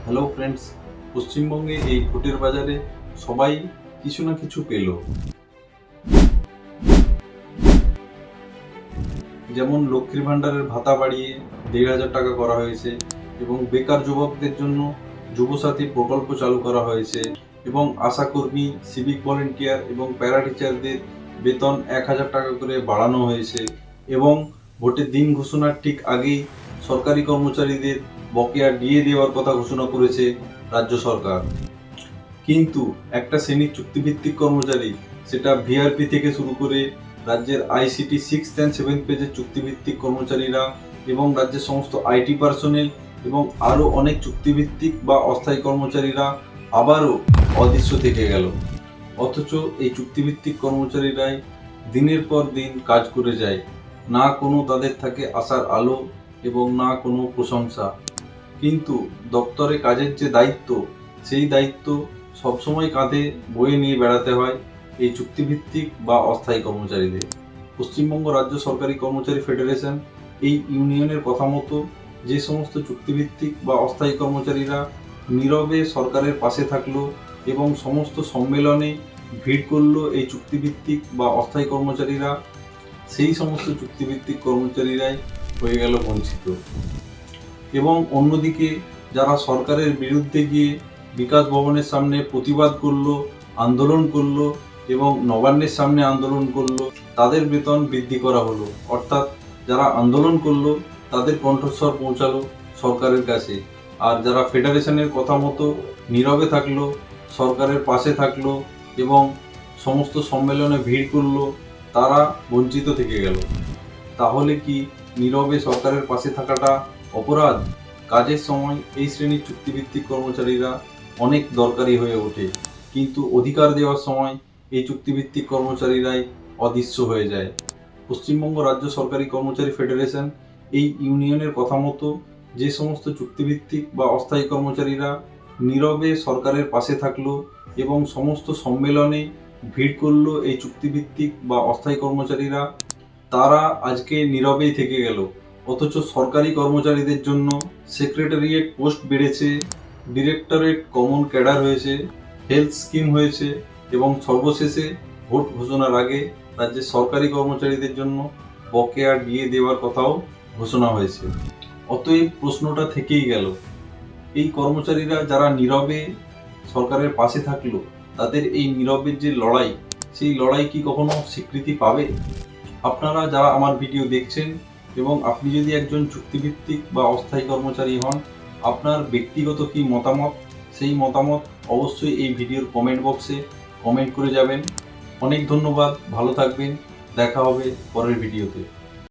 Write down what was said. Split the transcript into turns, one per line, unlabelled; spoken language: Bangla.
হ্যালো ফ্রেন্ডস, পশ্চিমবঙ্গে এই ভোটের বাজারে সবাই কিছু না কিছু পেল। যেমন লক্ষ্মীর ভাণ্ডারের ভাতা বাড়িয়ে ১,৫০০ টাকা করা হয়েছে এবং বেকার যুবকদের জন্য যুবসাথী প্রকল্প চালু করা হয়েছে এবং আশাকর্মী, সিভিক ভলেন্টিয়ার এবং প্যারা টিচারদের বেতন ১,০০০ টাকা করে বাড়ানো হয়েছে এবং ভোটের দিন ঘোষণার ঠিক আগেই সরকারি কর্মচারীদের বকেয়া ডিএ দেওয়ার কথা ঘোষণা করেছে রাজ্য সরকার। কিন্তু একটা শ্রেণীর চুক্তিভিত্তিক কর্মচারী, সেটা ভিআরপি থেকে শুরু করে রাজ্যের আইসিটি 6th and 7th পেজের চুক্তিভিত্তিক কর্মচারীরা এবং রাজ্যের সমস্ত আইটি পার্সোনেল এবং আরও অনেক চুক্তিভিত্তিক বা অস্থায়ী কর্মচারীরা আবারও অদৃশ্য থেকে গেল। অথচ এই চুক্তিভিত্তিক কর্মচারীরাই দিনের পর দিন কাজ করে যায়, না কোনো তাদের থাকে আসার আলো এবং না কোনো প্রশংসা। কিন্তু দপ্তরে কাজের যে দায়িত্ব, সেই দায়িত্ব সবসময় কাঁধে বয়ে নিয়ে বেড়াতে হয় এই চুক্তিভিত্তিক বা অস্থায়ী কর্মচারীদের। পশ্চিমবঙ্গ রাজ্য সরকারি কর্মচারী ফেডারেশন এই ইউনিয়নের কথা মতো যে সমস্ত চুক্তিভিত্তিক বা অস্থায়ী কর্মচারীরা নীরবে সরকারের পাশে থাকলো এবং সমস্ত সম্মেলনে ভিড় করলো এই চুক্তিভিত্তিক বা অস্থায়ী কর্মচারীরা, সেই সমস্ত চুক্তিভিত্তিক কর্মচারীরাই হয়ে গেল বঞ্চিত। এবং অন্যদিকে যারা সরকারের বিরুদ্ধে গিয়ে বিকাশ ভবনের সামনে প্রতিবাদ করলো, আন্দোলন করলো এবং নবান্নের সামনে আন্দোলন করলো, তাদের বেতন বৃদ্ধি করা হলো। অর্থাৎ যারা আন্দোলন করলো তাদের কণ্ঠস্বর পৌঁছালো সরকারের কাছে, আর যারা ফেডারেশনের কথা মতো নীরবে থাকলো, সরকারের পাশে থাকলো এবং সমস্ত সম্মেলনে ভিড় করলো, তারা বঞ্চিত থেকে গেল। তাহলে কি নীরবে সরকারের পাশে থাকাটা অপরাধ? কাজের সময় এই শ্রেণীর চুক্তিভিত্তিক কর্মচারীরা অনেক দরকারি হয়ে ওঠে, কিন্তু অধিকার দেওয়ার সময় এই চুক্তিভিত্তিক কর্মচারীরাই অদৃশ্য হয়ে যায়। পশ্চিমবঙ্গ রাজ্য সরকারি কর্মচারী ফেডারেশন এই ইউনিয়নের কথা মতো যে সমস্ত চুক্তিভিত্তিক বা অস্থায়ী কর্মচারীরা নীরবে সরকারের পাশে থাকলো এবং সমস্ত সম্মেলনে ভিড় করলো এই চুক্তিভিত্তিক বা অস্থায়ী কর্মচারীরা, তারা আজকে নীরবেই থেকে গেল। অথচ সরকারি কর্মচারীদের জন্য সেক্রেটারিয়েট পোস্ট বেড়েছে, ডিরেক্টরেট কমন ক্যাডার হয়েছে, হেলথ স্কিম হয়েছে এবং সর্বশেষে ভোট ঘোষণার আগে রাজ্যের সরকারি কর্মচারীদের জন্য বকেয়া ডিএ দেওয়ার কথাও ঘোষণা হয়েছে। অতএব প্রশ্নটা থেকেই গেল, এই কর্মচারীরা যারা নীরবে সরকারের পাশে থাকলো, তাদের এই নীরবের যে লড়াই, সেই লড়াই কি কখনো স্বীকৃতি পাবে? আপনারা যারা আমার ভিডিও দেখছেন এবং আপনি যদি একজন চুক্তিভিত্তিক বা অস্থায়ী কর্মচারী হন, আপনার ব্যক্তিগত কি মতামত, সেই মতামত অবশ্যই এই ভিডিওর কমেন্ট বক্সে কমেন্ট করে যাবেন। অনেক ধন্যবাদ, ভালো থাকবেন, দেখা হবে পরের ভিডিওতে।